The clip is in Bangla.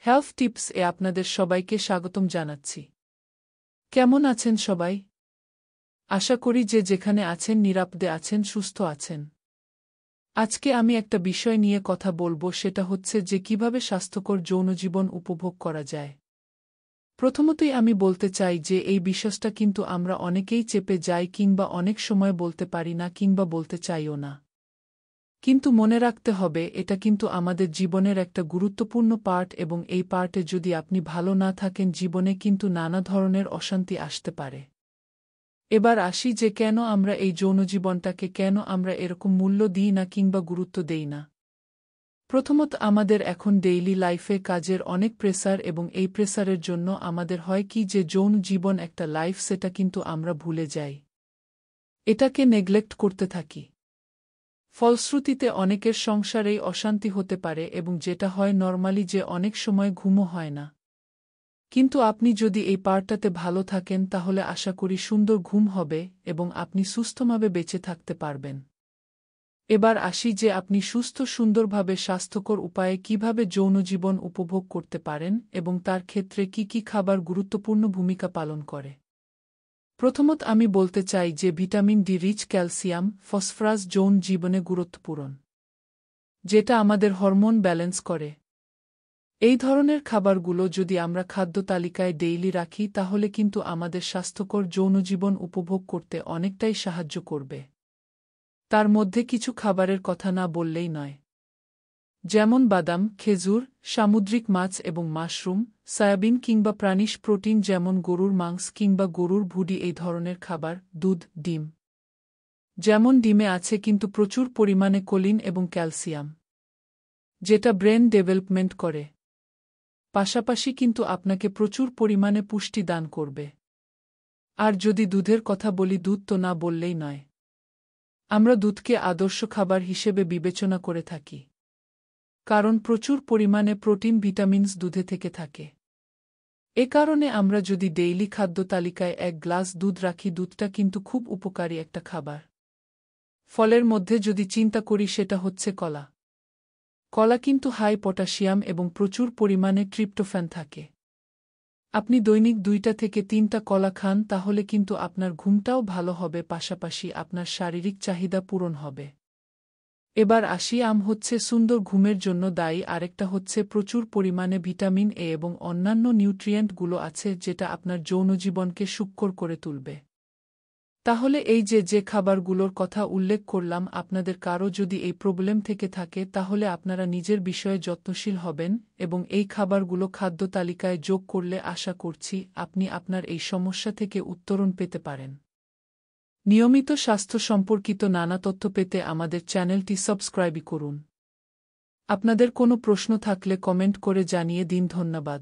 হেলথ টিপস এ আপনাদের সবাইকে স্বাগতম জানাচ্ছি। কেমন আছেন সবাই? আশা করি যে যেখানে আছেন নিরাপদে আছেন, সুস্থ আছেন। আজকে আমি একটা বিষয় নিয়ে কথা বলবো, সেটা হচ্ছে যে কিভাবে স্বাস্থ্যকর যৌনজীবন উপভোগ করা যায়। প্রথমতই আমি বলতে চাই যে এই বিষয়টা কিন্তু আমরা অনেকেই চেপে যাই কিংবা অনেক সময় বলতে পারি না কিংবা বলতে চাইও না। কিন্তু মনে রাখতে হবে এটা কিন্তু আমাদের জীবনের একটা গুরুত্বপূর্ণ পার্ট, এবং এই পার্টে যদি আপনি ভালো না থাকেন জীবনে কিন্তু নানা ধরনের অশান্তি আসতে পারে। এবার আসি যে কেন আমরা এই যৌনজীবনটাকে কেন আমরা এরকম মূল্য দিই না কিংবা গুরুত্ব দেই না। প্রথমত, আমাদের এখন ডেইলি লাইফে কাজের অনেক প্রেসার, এবং এই প্রেসারের জন্য আমাদের হয় কি যে যৌন জীবন একটা লাইফ সেটা কিন্তু আমরা ভুলে যাই, এটাকে নেগলেক্ট করতে থাকি। ফলশ্রুতিতে অনেকের সংসারেই অশান্তি হতে পারে, এবং যেটা হয় নরমালি যে অনেক সময় ঘুমও হয় না। কিন্তু আপনি যদি এই পার্টটাতে ভালো থাকেন তাহলে আশা করি সুন্দর ঘুম হবে এবং আপনি সুস্থভাবে বেঁচে থাকতে পারবেন। এবার আসি যে আপনি সুস্থ সুন্দরভাবে স্বাস্থ্যকর উপায়ে কিভাবে যৌনজীবন উপভোগ করতে পারেন এবং তার ক্ষেত্রে কি কি খাবার গুরুত্বপূর্ণ ভূমিকা পালন করে। প্রথমত আমি বলতে চাই যে vitamin D rich calcium, phosphorus যৌন জীবনে গুরুত্বপূর্ণ, যেটা আমাদের হরমোন ব্যালেন্স করে। এই ধরনের খাবারগুলো যদি আমরা খাদ্য তালিকায় ডেইলি রাখি তাহলে কিন্তু আমাদের স্বাস্থ্যকর যৌনজীবন উপভোগ করতে অনেকটাই সাহায্য করবে। তার মধ্যে কিছু খাবারের কথা না বললেই নয়, যেমন বাদাম, খেজুর, সামুদ্রিক মাছ এবং মাশরুম, সয়াবিন কিংবা প্রাণীজ প্রোটিন যেমন গরুর মাংস কিংবা গরুর ভুঁড়ি, এই ধরনের খাবার, দুধ, ডিম। যেমন ডিমে আছে কিন্তু প্রচুর পরিমাণে কোলিন এবং ক্যালসিয়াম, যেটা ব্রেন ডেভেলপমেন্ট করে। পাশাপাশি কিন্তু আপনাকে প্রচুর পরিমাণে পুষ্টি দান করবে। আর যদি দুধের কথা বলি, দুধ তো না বললেই নয়। আমরা দুধকে আদর্শ খাবার হিসেবে বিবেচনা করে থাকি, কারণ প্রচুর পরিমাণে প্রোটিন, ভিটামিনস দুধে থেকে থাকে। এ কারণে আমরা যদি ডেইলি খাদ্য তালিকায় 1 গ্লাস দুধ রাখি, দুধটা কিন্তু খুব উপকারী একটা খাবার। ফলের মধ্যে যদি চিন্তা করি সেটা হচ্ছে কলা। কলা কিন্তু হাই পটাশিয়াম এবং প্রচুর পরিমাণে ট্রিপ্টোফ্যান থাকে। আপনি দৈনিক 2টা থেকে 3টা কলা খান তাহলে কিন্তু আপনার ঘুমটাও ভালো হবে, পাশাপাশি আপনার শারীরিক চাহিদা পূরণ হবে। এবার আসি, আম হচ্ছে সুন্দর ঘুমের জন্য দায়ী, আরেকটা হচ্ছে প্রচুর পরিমাণে ভিটামিন এ এবং অন্যান্য নিউট্রিয়েন্টগুলো আছে যেটা আপনার যৌনজীবনকে সুখকর করে তুলবে। তাহলে এই যে খাবারগুলোর কথা উল্লেখ করলাম, আপনাদের কারো যদি এই প্রবলেম থেকে থাকে তাহলে আপনারা নিজের বিষয়ে যত্নশীল হবেন এবং এই খাবারগুলো খাদ্য তালিকায় যোগ করলে আশা করছি আপনি আপনার এই সমস্যা থেকে উত্তরণ পেতে পারেন। নিয়মিত স্বাস্থ্য সম্পর্কিত নানা তথ্য পেতে আমাদের চ্যানেলটি সাবস্ক্রাইব করুন। আপনাদের কোনো প্রশ্ন থাকলে কমেন্ট করে জানিয়ে দিন। ধন্যবাদ।